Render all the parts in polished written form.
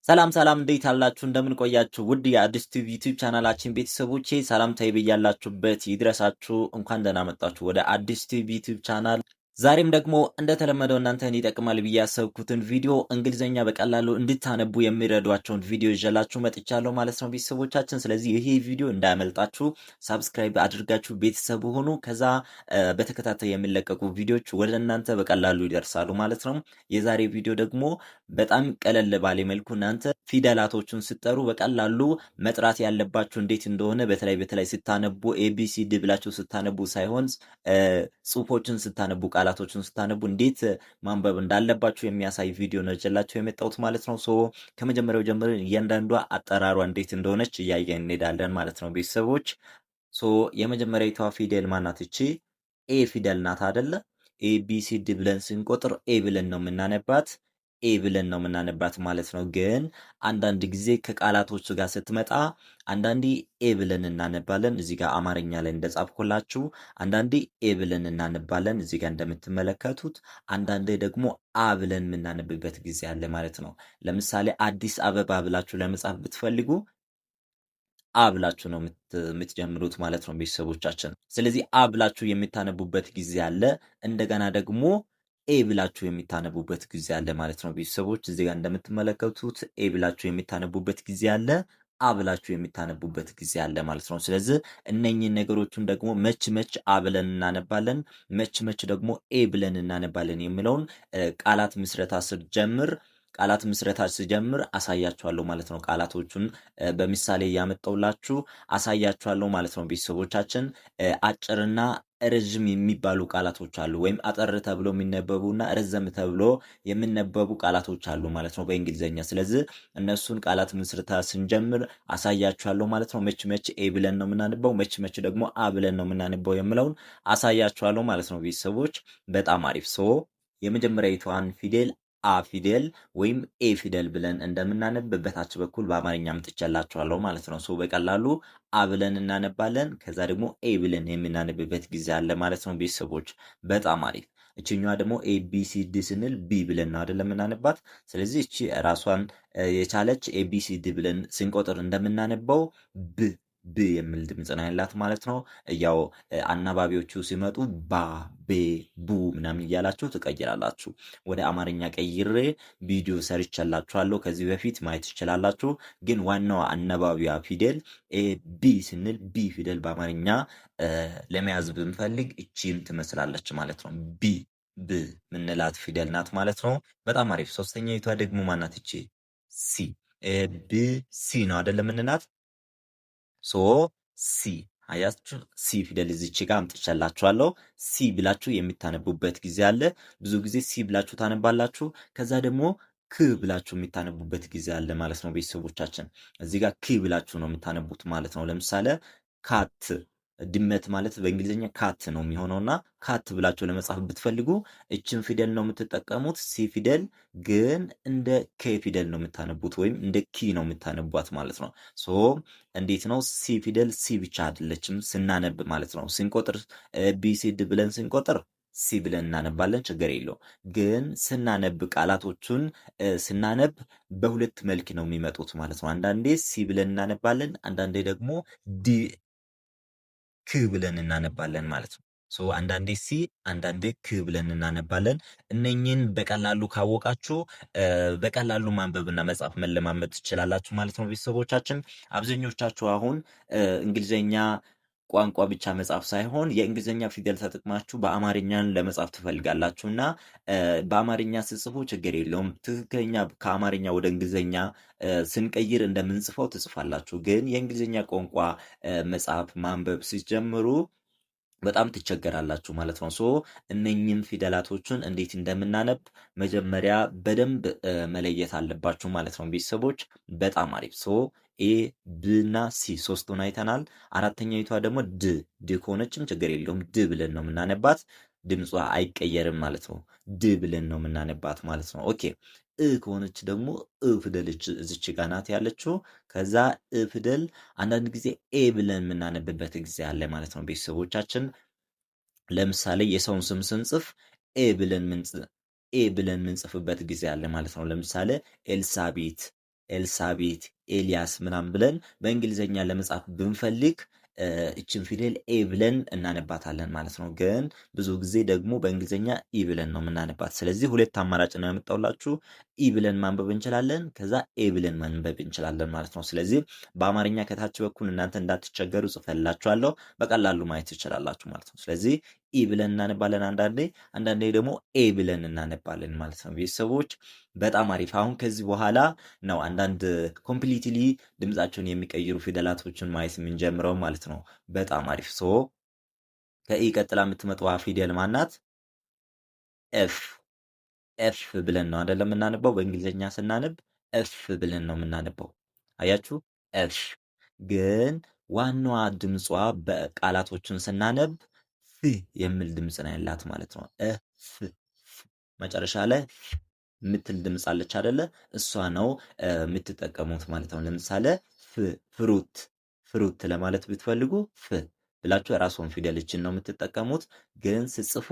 ሰላም እንዴት አላችሁ? እንደምን ቆያችሁ? ውድ የአዲስ ቲዩብ ዩቲዩብ ቻናላችን ቤተሰቦቼ ሰላምታዬ በያላችሁበት ይድረሳችሁ። እንኳን ደህና መጣችሁ ወደ አዲስ ቲዩብ ዩቲዩብ ቻናል። ዛሬም ደግሞ እንደተለመደው እናንተን ይጠቅማል ብዬ ያሰብኩትን ቪዲዮ እንግሊዘኛ በቀላሉ እንድታነቡ የሚረዷቸውን ቪዲዮ ይዤላችሁ መጥቻለሁ ማለት ነው ቤተሰቦቻችን። ስለዚህ ይሄ ቪዲዮ እንዳያመልጣችሁ ሳብስክራይብ አድርጋችሁ ቤተሰቡ ሆኑ። ከዛ በተከታታይ የሚለቀቁ ቪዲዮዎች ወደ እናንተ በቀላሉ ይደርሳሉ ማለት ነው። የዛሬ ቪዲዮ ደግሞ በጣም ቀለል ባለ መልኩ እናንተ ፊደላቶቹን ስትጠሩ በቀላሉ መጥራት ያለባችሁ እንዴት እንደሆነ በተለይ ስታነቡ ኤቢሲዲ ብላችሁ ስታነቡ ሳይሆን ጽሁፎችን ስታነቡ ቃላቶችን ስታነቡ እንዴት ማንበብ እንዳለባችሁ የሚያሳይ ቪዲዮ ነው ይዤላችሁ የመጣሁት ማለት ነው። ሶ ከመጀመሪያው ጀምረን እያንዳንዷ አጠራሯ እንዴት እንደሆነች እያየን እንሄዳለን ማለት ነው ቤተሰቦች። ሶ የመጀመሪያዊቷ ፊደል ማናት? እቺ ኤ ፊደል ናት አይደለ? ኤቢሲዲ ብለን ስንቆጥር ኤ ብለን ነው የምናነባት ኤ ብለን ነው የምናነባት ማለት ነው። ግን አንዳንድ ጊዜ ከቃላቶቹ ጋር ስትመጣ አንዳንዴ ኤ ብለን እናነባለን። እዚህ ጋር አማርኛ ላይ እንደጻፍኩላችሁ አንዳንዴ ኤ ብለን እናነባለን እዚህ ጋር እንደምትመለከቱት። አንዳንዴ ደግሞ አ ብለን የምናነብበት ጊዜ አለ ማለት ነው። ለምሳሌ አዲስ አበባ ብላችሁ ለመጻፍ ብትፈልጉ አ ብላችሁ ነው የምትጀምሩት ማለት ነው ቤተሰቦቻችን። ስለዚህ አ ብላችሁ የምታነቡበት ጊዜ አለ። እንደገና ደግሞ ኤ ብላችሁ የሚታነቡበት ጊዜ አለ ማለት ነው ቤተሰቦች። እዚህ ጋር እንደምትመለከቱት ኤ ብላችሁ የሚታነቡበት ጊዜ አለ፣ አ ብላችሁ የሚታነቡበት ጊዜ አለ ማለት ነው። ስለዚህ እነኚህን ነገሮችን ደግሞ መች አ ብለን እናነባለን፣ መች ደግሞ ኤ ብለን እናነባለን የሚለውን ቃላት ምስረታ ስጀምር አሳያችኋለሁ ማለት ነው። ቃላቶቹን በምሳሌ እያመጣሁላችሁ አሳያችኋለሁ ማለት ነው ቤተሰቦቻችን። አጭርና ረዥም የሚባሉ ቃላቶች አሉ፣ ወይም አጠር ተብሎ የሚነበቡና ረዘም ተብሎ የሚነበቡ ቃላቶች አሉ ማለት ነው በእንግሊዝኛ። ስለዚህ እነሱን ቃላት ምስረታ ስንጀምር አሳያችኋለሁ ማለት ነው። መች ኤ ብለን ነው የምናነበው፣ መች ደግሞ አ ብለን ነው የምናነበው የምለውን አሳያችኋለሁ ማለት ነው ቤተሰቦች። በጣም አሪፍ። ሶ የመጀመሪያዊቷን ፊደል አ ፊደል ወይም ኤ ፊደል ብለን እንደምናነብ በታች በኩል በአማርኛ አምጥቼላችኋለሁ ማለት ነው። ሶ በቀላሉ አ ብለን እናነባለን፣ ከዛ ደግሞ ኤ ብለን የምናነብበት ጊዜ አለ ማለት ነው ቤተሰቦች። በጣም አሪፍ። እችኛዋ ደግሞ ኤ ቢ ሲ ዲ ስንል ቢ ብለን ነው አይደለም የምናነባት። ስለዚህ እቺ ራሷን የቻለች ኤ ቢ ሲ ዲ ብለን ስንቆጥር እንደምናነበው ብ የሚል ድምጽ ነው ያላት ማለት ነው። ያው አናባቢዎቹ ሲመጡ ባ ቤ ቡ ምናምን እያላችሁ ትቀይራላችሁ። ወደ አማርኛ ቀይሬ ቪዲዮ ሰርቼላችኋለሁ ከዚህ በፊት ማየት ትችላላችሁ። ግን ዋናው አናባቢዋ ፊደል ኤ ቢ ስንል ቢ ፊደል በአማርኛ ለመያዝ ብንፈልግ እቺን ትመስላለች ማለት ነው። ብ ምንላት ፊደል ናት ማለት ነው። በጣም አሪፍ። ሶስተኛይቷ ደግሞ ማናት? እቺ ሲ ብ ሲ ነው አይደለም ምንላት። ሶ ሲ አያችሁ፣ ሲ ፊደል እዚች ጋር አምጥቻላችኋለሁ። ሲ ብላችሁ የሚታነቡበት ጊዜ አለ። ብዙ ጊዜ ሲ ብላችሁ ታነባላችሁ። ከዛ ደግሞ ክ ብላችሁ የሚታነቡበት ጊዜ አለ ማለት ነው ቤተሰቦቻችን። እዚህ ጋር ክ ብላችሁ ነው የምታነቡት ማለት ነው። ለምሳሌ ካት ድመት ማለት በእንግሊዝኛ ካት ነው የሚሆነውና ካት ብላችሁ ለመጻፍ ብትፈልጉ እችን ፊደል ነው የምትጠቀሙት። ሲ ፊደል ግን እንደ ኬ ፊደል ነው የምታነቡት፣ ወይም እንደ ኪ ነው የምታነቧት ማለት ነው። ሶ እንዴት ነው? ሲ ፊደል ሲ ብቻ አይደለችም ስናነብ ማለት ነው። ስንቆጥር ቢሲድ ብለን ስንቆጥር ሲ ብለን እናነባለን፣ ችግር የለው። ግን ስናነብ ቃላቶቹን ስናነብ በሁለት መልክ ነው የሚመጡት ማለት ነው። አንዳንዴ ሲ ብለን እናነባለን፣ አንዳንዴ ደግሞ ዲ ክ ብለን እናነባለን ማለት ነው። ሶ አንዳንዴ ሲ አንዳንዴ ክ ብለን እናነባለን። እነኚህን በቀላሉ ካወቃችሁ በቀላሉ ማንበብና መጻፍ መለማመድ ትችላላችሁ ማለት ነው ቤተሰቦቻችን። አብዛኞቻችሁ አሁን እንግሊዘኛ ቋንቋ ብቻ መጻፍ ሳይሆን የእንግሊዝኛ ፊደል ተጠቅማችሁ በአማርኛን ለመጻፍ ትፈልጋላችሁ እና በአማርኛ ስጽፉ ችግር የለውም። ትክክለኛ ከአማርኛ ወደ እንግሊዝኛ ስንቀይር እንደምንጽፈው ትጽፋላችሁ። ግን የእንግሊዝኛ ቋንቋ መጻፍ ማንበብ ሲጀምሩ በጣም ትቸገራላችሁ ማለት ነው። ሶ እነኝን ፊደላቶችን እንዴት እንደምናነብ መጀመሪያ በደንብ መለየት አለባችሁ ማለት ነው ቤተሰቦች። በጣም አሪፍ። ሶ ኤ ብና ሲ ሶስቱን አይተናል። አራተኛይቷ ደግሞ ድ ከሆነችም ችግር የለውም ድ ብለን ነው የምናነባት። ድምጿ አይቀየርም ማለት ነው። ድ ብለን ነው የምናነባት ማለት ነው። ኦኬ ከሆነች ደግሞ ፊደል እዚች ጋር ናት ያለችው። ከዛ ፊደል አንዳንድ ጊዜ ኤ ብለን የምናነብበት ጊዜ አለ ማለት ነው ቤተሰቦቻችን። ለምሳሌ የሰውን ስም ስንጽፍ ኤ ብለን ምንጽፍበት ጊዜ አለ ማለት ነው። ለምሳሌ ኤልሳቤት ኤልሳቤት፣ ኤልያስ ምናምን ብለን በእንግሊዘኛ ለመጻፍ ብንፈልግ እችን ፊደል ኤ ብለን እናነባታለን ማለት ነው። ግን ብዙ ጊዜ ደግሞ በእንግሊዝኛ ኢ ብለን ነው የምናነባት። ስለዚህ ሁለት አማራጭ ነው ያመጣውላችሁ። ኢ ብለን ማንበብ እንችላለን፣ ከዛ ኤ ብለን ማንበብ እንችላለን ማለት ነው። ስለዚህ በአማርኛ ከታች በኩል እናንተ እንዳትቸገሩ ጽፈላችኋለሁ፣ በቀላሉ ማየት ትችላላችሁ ማለት ነው። ስለዚህ ኢ ብለን እናነባለን አንዳንዴ ደግሞ ኤ ብለን እናነባለን ማለት ነው። ቤተሰቦች በጣም አሪፍ። አሁን ከዚህ በኋላ ነው አንዳንድ ኮምፕሊትሊ ድምጻቸውን የሚቀይሩ ፊደላቶችን ማየት የምንጀምረው ማለት ነው። በጣም አሪፍ። ሶ ከኢ ቀጥላ የምትመጣዋ ፊደል ማናት? ኤፍ። ኤፍ ብለን ነው አይደለም የምናነባው። በእንግሊዝኛ ስናነብ ኤፍ ብለን ነው የምናነባው። አያችሁ? ኤፍ። ግን ዋናዋ ድምጿ በቃላቶችን ስናነብ ፍ የሚል ድምፅ ነው ያላት ማለት ነው። ኤፍ መጨረሻ ላይ የምትል ድምፅ አለች አይደለ? እሷ ነው የምትጠቀሙት ማለት ነው። ለምሳሌ ፍሩት፣ ፍሩት ለማለት ብትፈልጉ ፍ ብላችሁ የራስዎን ፊደልችን ነው የምትጠቀሙት። ግን ስጽፉ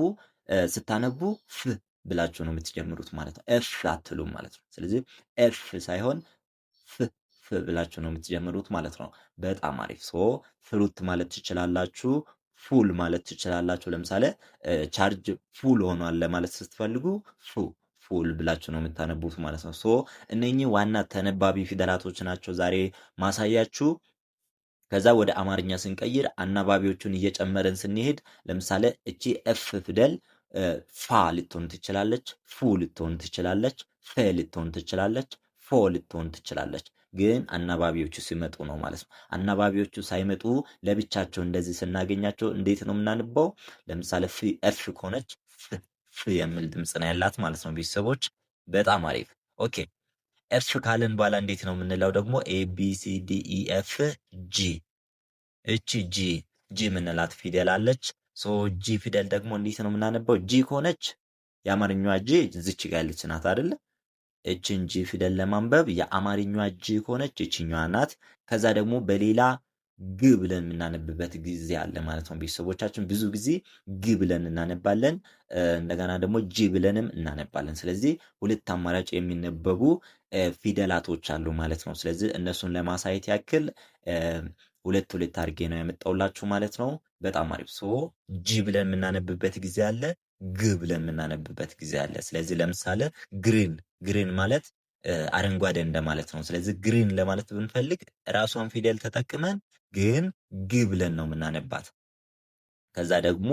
ስታነቡ ፍ ብላችሁ ነው የምትጀምሩት ማለት ነው። ኤፍ አትሉም ማለት ነው። ስለዚህ ኤፍ ሳይሆን ፍ ብላችሁ ነው የምትጀምሩት ማለት ነው። በጣም አሪፍ። ሶ ፍሩት ማለት ትችላላችሁ፣ ፉል ማለት ትችላላችሁ። ለምሳሌ ቻርጅ ፉል ሆኗል ለማለት ስትፈልጉ ፉል ብላችሁ ነው የምታነቡት ማለት ነው። ሶ እነኚህ ዋና ተነባቢ ፊደላቶች ናቸው ዛሬ ማሳያችሁ። ከዛ ወደ አማርኛ ስንቀይር አናባቢዎቹን እየጨመረን ስንሄድ ለምሳሌ እቺ ኤፍ ፊደል ፋ ልትሆን ትችላለች፣ ፉ ልትሆን ትችላለች፣ ፈ ልትሆን ትችላለች፣ ፎ ልትሆን ትችላለች። ግን አናባቢዎቹ ሲመጡ ነው ማለት ነው። አናባቢዎቹ ሳይመጡ ለብቻቸው እንደዚህ ስናገኛቸው እንዴት ነው የምናንበው? ለምሳሌ ኤፍ ከሆነች ፍ የሚል ድምፅ ነው ያላት ማለት ነው። ቤተሰቦች በጣም አሪፍ። ኦኬ ኤፍ ካልን በኋላ እንዴት ነው የምንለው ደግሞ? ኤ ቢ ሲ ዲ ኢ ኤፍ ጂ። እቺ ጂ የምንላት ፊደል አለች። ሶ ጂ ፊደል ደግሞ እንዴት ነው የምናነበው? ጂ ከሆነች የአማርኛዋ ጂ ዝች ጋር ያለች ናት አይደለ? እችን ጂ ፊደል ለማንበብ የአማርኛዋ ጂ ከሆነች እችኛዋ ናት። ከዛ ደግሞ በሌላ ግ ብለን የምናነብበት ጊዜ አለ ማለት ነው። ቤተሰቦቻችን ብዙ ጊዜ ግ ብለን እናነባለን፣ እንደገና ደግሞ ጂ ብለንም እናነባለን። ስለዚህ ሁለት አማራጭ የሚነበቡ ፊደላቶች አሉ ማለት ነው። ስለዚህ እነሱን ለማሳየት ያክል ሁለት አድርጌ ነው ያመጣውላችሁ ማለት ነው። በጣም አሪፍ። ሶ ጂ ብለን የምናነብበት ጊዜ አለ፣ ግ ብለን የምናነብበት ጊዜ አለ። ስለዚህ ለምሳሌ ግሪን ማለት አረንጓዴ እንደማለት ነው። ስለዚህ ግሪን ለማለት ብንፈልግ ራሷን ፊደል ተጠቅመን ግን ግ ብለን ነው የምናነባት። ከዛ ደግሞ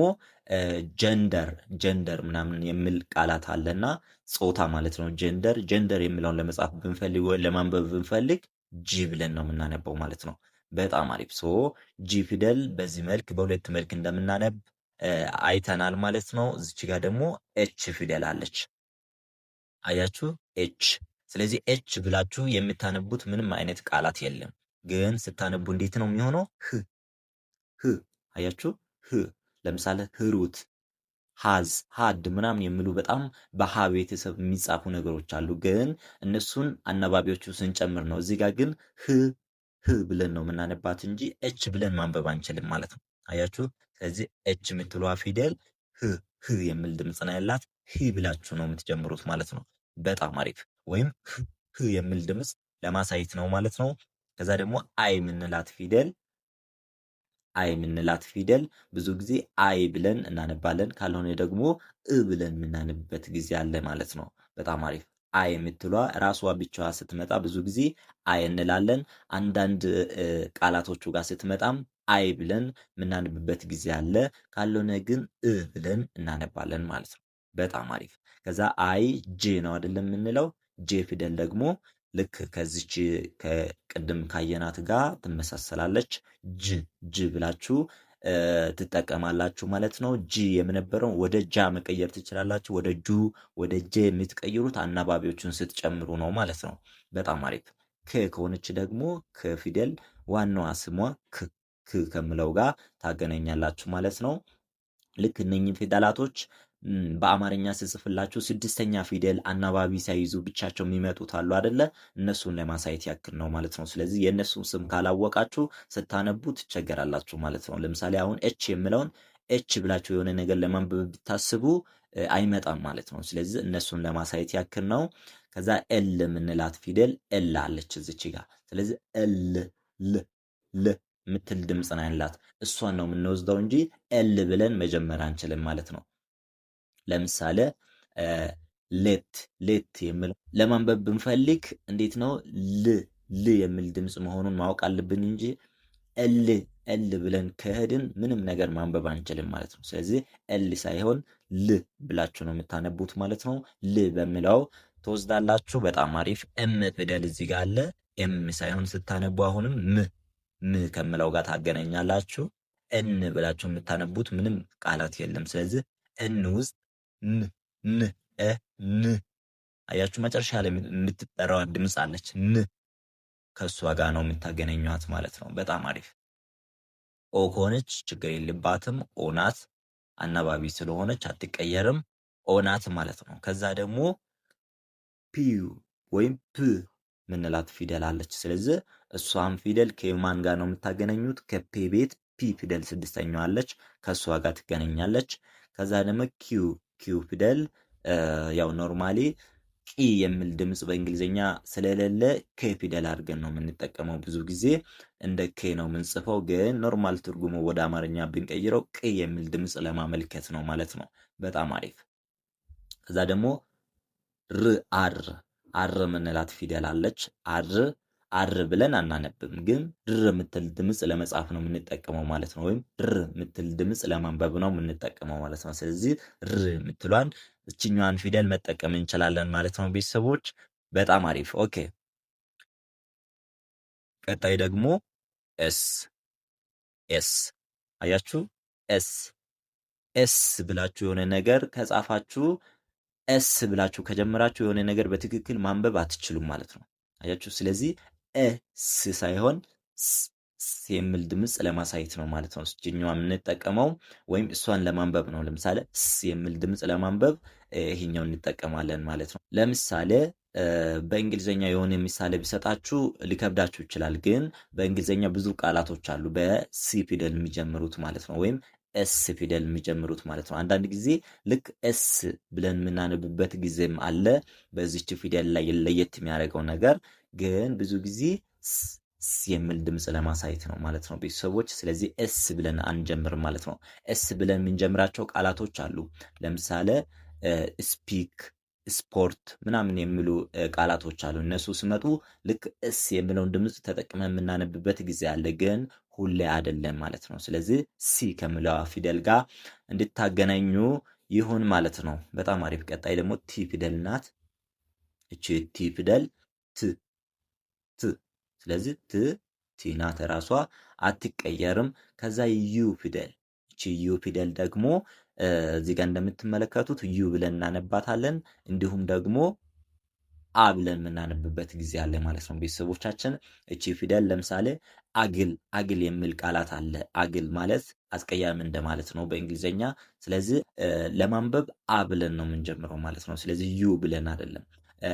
ጀንደር ምናምን የሚል ቃላት አለና ጾታ ማለት ነው። ጀንደር የሚለውን ለመጻፍ ብንፈልግ ወይ ለማንበብ ብንፈልግ ጂ ብለን ነው የምናነበው ማለት ነው። በጣም አሪፍ። ሶ ጂ ፊደል በዚህ መልክ በሁለት መልክ እንደምናነብ አይተናል ማለት ነው። እዚች ጋር ደግሞ ኤች ፊደል አለች። አያችሁ ኤች። ስለዚህ ኤች ብላችሁ የምታነቡት ምንም አይነት ቃላት የለም። ግን ስታነቡ እንዴት ነው የሚሆነው? ህ አያችሁ ህ። ለምሳሌ ህሩት፣ ሀድ ምናምን የሚሉ በጣም በሀ ቤተሰብ የሚጻፉ ነገሮች አሉ። ግን እነሱን አናባቢዎቹ ስንጨምር ነው። እዚህ ጋር ግን ህ ብለን ነው የምናነባት እንጂ ኤች ብለን ማንበብ አንችልም ማለት ነው። አያችሁ። ስለዚህ ኤች የምትለዋ ፊደል ህ የሚል ድምፅ ነው ያላት። ህ ብላችሁ ነው የምትጀምሩት ማለት ነው። በጣም አሪፍ። ወይም ህ የሚል ድምፅ ለማሳየት ነው ማለት ነው። ከዛ ደግሞ አይ የምንላት ፊደል ብዙ ጊዜ አይ ብለን እናነባለን። ካልሆነ ደግሞ ብለን የምናነብበት ጊዜ አለ ማለት ነው። በጣም አሪፍ። አይ የምትሏ ራሷ ብቻዋ ስትመጣ ብዙ ጊዜ አይ እንላለን። አንዳንድ ቃላቶቹ ጋር ስትመጣም አይ ብለን የምናነብበት ጊዜ አለ። ካልሆነ ግን ብለን እናነባለን ማለት ነው። በጣም አሪፍ። ከዛ አይ ጄ ነው አይደለም የምንለው። ጄ ፊደል ደግሞ ልክ ከዚች ከቅድም ካየናት ጋር ትመሳሰላለች። ጅ ብላችሁ ትጠቀማላችሁ ማለት ነው። ጂ የምነበረው ወደ ጃ መቀየር ትችላላችሁ። ወደ ጁ ወደ ጄ የምትቀይሩት አናባቢዎችን ስትጨምሩ ነው ማለት ነው። በጣም አሪፍ። ክ ከሆነች ደግሞ ከፊደል ዋናዋ ስሟ ክ ከምለው ጋር ታገናኛላችሁ ማለት ነው። ልክ እነኚህ ፊደላቶች በአማርኛ ስጽፍላችሁ ስድስተኛ ፊደል አናባቢ ሳይዙ ብቻቸው የሚመጡት አሉ አይደለ? እነሱን ለማሳየት ያክል ነው ማለት ነው። ስለዚህ የእነሱን ስም ካላወቃችሁ ስታነቡ ትቸገራላችሁ ማለት ነው። ለምሳሌ አሁን ኤች የምለውን ኤች ብላችሁ የሆነ ነገር ለማንበብ ብታስቡ አይመጣም ማለት ነው። ስለዚህ እነሱን ለማሳየት ያክል ነው። ከዛ ኤል የምንላት ፊደል ኤል አለች እዚች ጋር። ስለዚህ ኤል ል ል ምትል ድምፅ ነው ያላት። እሷን ነው የምንወስደው እንጂ ኤል ብለን መጀመር አንችልም ማለት ነው። ለምሳሌ ሌት ሌት የሚለው ለማንበብ ብንፈልግ እንዴት ነው ል የሚል ድምፅ መሆኑን ማወቅ አለብን እንጂ ኤል ብለን ከሄድን ምንም ነገር ማንበብ አንችልም ማለት ነው። ስለዚህ ኤል ሳይሆን ል ብላችሁ ነው የምታነቡት ማለት ነው። ል በሚለው ትወስዳላችሁ። በጣም አሪፍ። ኤም ፊደል እዚህ ጋር አለ። ኤም ሳይሆን ስታነቡ አሁንም ም ከምለው ጋር ታገናኛላችሁ። እን ብላችሁ የምታነቡት ምንም ቃላት የለም። ስለዚህ እን ውስጥ ን ን አያችሁ፣ መጨረሻ ላይ የምትጠራዋ ድምፅ አለች ን፣ ከእሷ ጋር ነው የምታገናኟት ማለት ነው። በጣም አሪፍ። ኦ ከሆነች ችግር የለባትም። ኦናት አናባቢ ስለሆነች አትቀየርም። ኦናት ማለት ነው። ከዛ ደግሞ ፒ ወይም ፕ ምንላት ፊደል አለች። ስለዚህ እሷን ፊደል ከማን ጋር ነው የምታገናኙት? ከፔ ቤት ፒ ፊደል ስድስተኛዋ አለች፣ ከእሷ ጋር ትገናኛለች። ከዛ ደግሞ ኪው ፊደል ያው ኖርማሊ ቂ የሚል ድምፅ በእንግሊዝኛ ስለሌለ ኬ ፊደል አድርገን ነው የምንጠቀመው። ብዙ ጊዜ እንደ ኬ ነው የምንጽፈው፣ ግን ኖርማል ትርጉሙ ወደ አማርኛ ብንቀይረው ቅ የሚል ድምፅ ለማመልከት ነው ማለት ነው። በጣም አሪፍ። ከዛ ደግሞ አር ምንላት ፊደል አለች። አር ብለን አናነብም፣ ግን ድር ምትል ድምፅ ለመጻፍ ነው የምንጠቀመው ማለት ነው። ወይም ድር ምትል ድምፅ ለማንበብ ነው የምንጠቀመው ማለት ነው። ስለዚህ ር ምትሏን እችኛዋን ፊደል መጠቀም እንችላለን ማለት ነው ቤተሰቦች። በጣም አሪፍ። ኦኬ፣ ቀጣይ ደግሞ ኤስ አያችሁ፣ ኤስ ብላችሁ የሆነ ነገር ከጻፋችሁ ኤስ ብላችሁ ከጀመራችሁ የሆነ ነገር በትክክል ማንበብ አትችሉም ማለት ነው። አያችሁ። ስለዚህ ኤስ ሳይሆን ስ የሚል ድምፅ ለማሳየት ነው ማለት ነው እችኛዋ የምንጠቀመው፣ ወይም እሷን ለማንበብ ነው። ለምሳሌ ስ የሚል ድምፅ ለማንበብ ይሄኛው እንጠቀማለን ማለት ነው። ለምሳሌ በእንግሊዝኛ የሆነ ምሳሌ ቢሰጣችሁ ሊከብዳችሁ ይችላል። ግን በእንግሊዝኛ ብዙ ቃላቶች አሉ በሲ ፊደል የሚጀምሩት ማለት ነው፣ ወይም ኤስ ፊደል የሚጀምሩት ማለት ነው። አንዳንድ ጊዜ ልክ ኤስ ብለን የምናነብበት ጊዜም አለ። በዚች ፊደል ላይ ለየት የሚያደርገው ነገር ግን ብዙ ጊዜ ስ የሚል ድምፅ ለማሳየት ነው ማለት ነው ቤተሰቦች። ስለዚህ ኤስ ብለን አንጀምርም ማለት ነው። ኤስ ብለን የምንጀምራቸው ቃላቶች አሉ። ለምሳሌ ስፒክ፣ ስፖርት ምናምን የሚሉ ቃላቶች አሉ። እነሱ ሲመጡ ልክ እስ የሚለውን ድምፅ ተጠቅመን የምናነብበት ጊዜ አለ፣ ግን ሁሌ አይደለም ማለት ነው። ስለዚህ ሲ ከሚለዋ ፊደል ጋር እንድታገናኙ ይሁን ማለት ነው። በጣም አሪፍ። ቀጣይ ደግሞ ቲ ፊደል ናት። እቺ ቲ ፊደል ት። ስለዚህ ቲ ናት ራሷ አትቀየርም። ከዛ ዩ ፊደል፣ እቺ ዩ ፊደል ደግሞ እዚህ ጋር እንደምትመለከቱት ዩ ብለን እናነባታለን። እንዲሁም ደግሞ አ ብለን የምናነብበት ጊዜ አለ ማለት ነው ቤተሰቦቻችን። እቺ ፊደል ለምሳሌ አግል የሚል ቃላት አለ። አግል ማለት አስቀያሚ እንደማለት ነው በእንግሊዝኛ። ስለዚህ ለማንበብ አ ብለን ነው የምንጀምረው ማለት ነው። ስለዚህ ዩ ብለን አይደለም።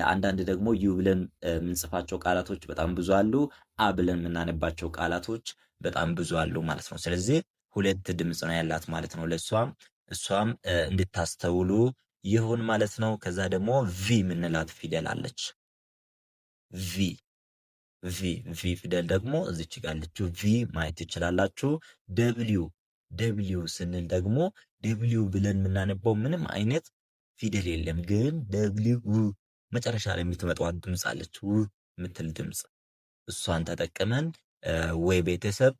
አንዳንድ ደግሞ ዩ ብለን የምንጽፋቸው ቃላቶች በጣም ብዙ አሉ። አ ብለን የምናነባቸው ቃላቶች በጣም ብዙ አሉ ማለት ነው። ስለዚህ ሁለት ድምፅ ነው ያላት ማለት ነው ለእሷም እሷም እንድታስተውሉ ይሁን ማለት ነው። ከዛ ደግሞ ቪ ምንላት ፊደል አለች። ቪ ፊደል ደግሞ እዚች ጋር አለችው። ቪ ማየት ትችላላችሁ። ደብሊው ስንል ደግሞ ደብሊው ብለን የምናነባው ምንም አይነት ፊደል የለም፣ ግን ደብሊው መጨረሻ ላይ የምትመጣው ድምፅ አለች፣ ው የምትል ድምፅ። እሷን ተጠቅመን ወይ ቤተሰብ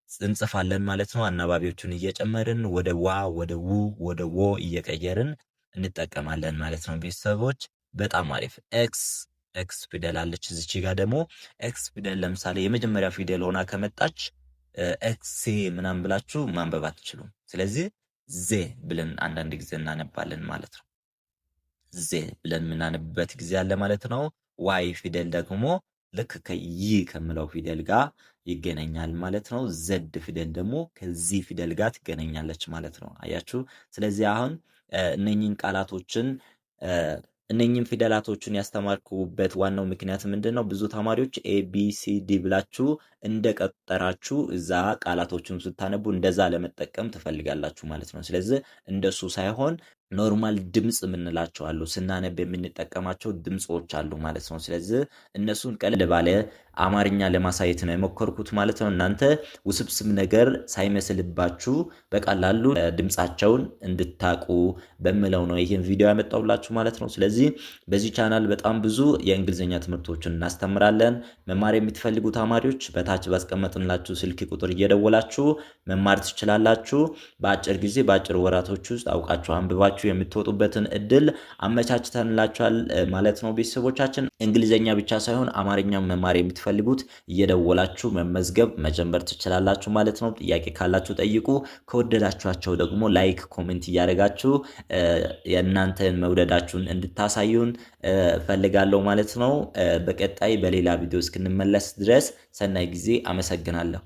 እንጽፋለን ማለት ነው። አናባቢዎቹን እየጨመርን ወደ ዋ፣ ወደ ው፣ ወደ ዎ እየቀየርን እንጠቀማለን ማለት ነው ቤተሰቦች። በጣም አሪፍ። ኤክስ ፊደል አለች እዚች ጋር ደግሞ ኤክስ ፊደል ለምሳሌ የመጀመሪያ ፊደል ሆና ከመጣች ኤክሴ ምናምን ብላችሁ ማንበብ አትችሉም። ስለዚህ ዜ ብለን አንዳንድ ጊዜ እናነባለን ማለት ነው። ዜ ብለን የምናነብበት ጊዜ አለ ማለት ነው። ዋይ ፊደል ደግሞ ልክ ከይ ከምለው ፊደል ጋር ይገናኛል ማለት ነው። ዘድ ፊደል ደግሞ ከዚህ ፊደል ጋር ትገናኛለች ማለት ነው። አያችሁ። ስለዚህ አሁን እነኚህን ቃላቶችን እነኚህን ፊደላቶችን ያስተማርኩበት ዋናው ምክንያት ምንድን ነው? ብዙ ተማሪዎች ABCD ብላችሁ እንደቀጠራችሁ እዛ ቃላቶችን ስታነቡ እንደዛ ለመጠቀም ትፈልጋላችሁ ማለት ነው። ስለዚህ እንደሱ ሳይሆን ኖርማል ድምጽ የምንላቸው አሉ። ስናነብ የምንጠቀማቸው ድምጾች አሉ ማለት ነው። ስለዚህ እነሱን ቀለል ባለ አማርኛ ለማሳየት ነው የሞከርኩት ማለት ነው። እናንተ ውስብስብ ነገር ሳይመስልባችሁ በቀላሉ ድምጻቸውን እንድታቁ በምለው ነው ይህን ቪዲዮ ያመጣሁላችሁ ማለት ነው። ስለዚህ በዚህ ቻናል በጣም ብዙ የእንግሊዝኛ ትምህርቶችን እናስተምራለን። መማር የምትፈልጉ ተማሪዎች በታች ባስቀመጥንላችሁ ስልክ ቁጥር እየደወላችሁ መማር ትችላላችሁ። በአጭር ጊዜ በአጭር ወራቶች ውስጥ አውቃችሁ አንብባችሁ የምትወጡበትን እድል አመቻችተንላችኋል ማለት ነው። ቤተሰቦቻችን እንግሊዝኛ ብቻ ሳይሆን አማርኛም መማር የምትፈልጉት እየደወላችሁ መመዝገብ መጀመር ትችላላችሁ ማለት ነው። ጥያቄ ካላችሁ ጠይቁ። ከወደዳችኋቸው ደግሞ ላይክ፣ ኮሜንት እያደረጋችሁ የእናንተን መውደዳችሁን እንድታሳዩን ፈልጋለሁ ማለት ነው። በቀጣይ በሌላ ቪዲዮ እስክንመለስ ድረስ ሰናይ ጊዜ። አመሰግናለሁ።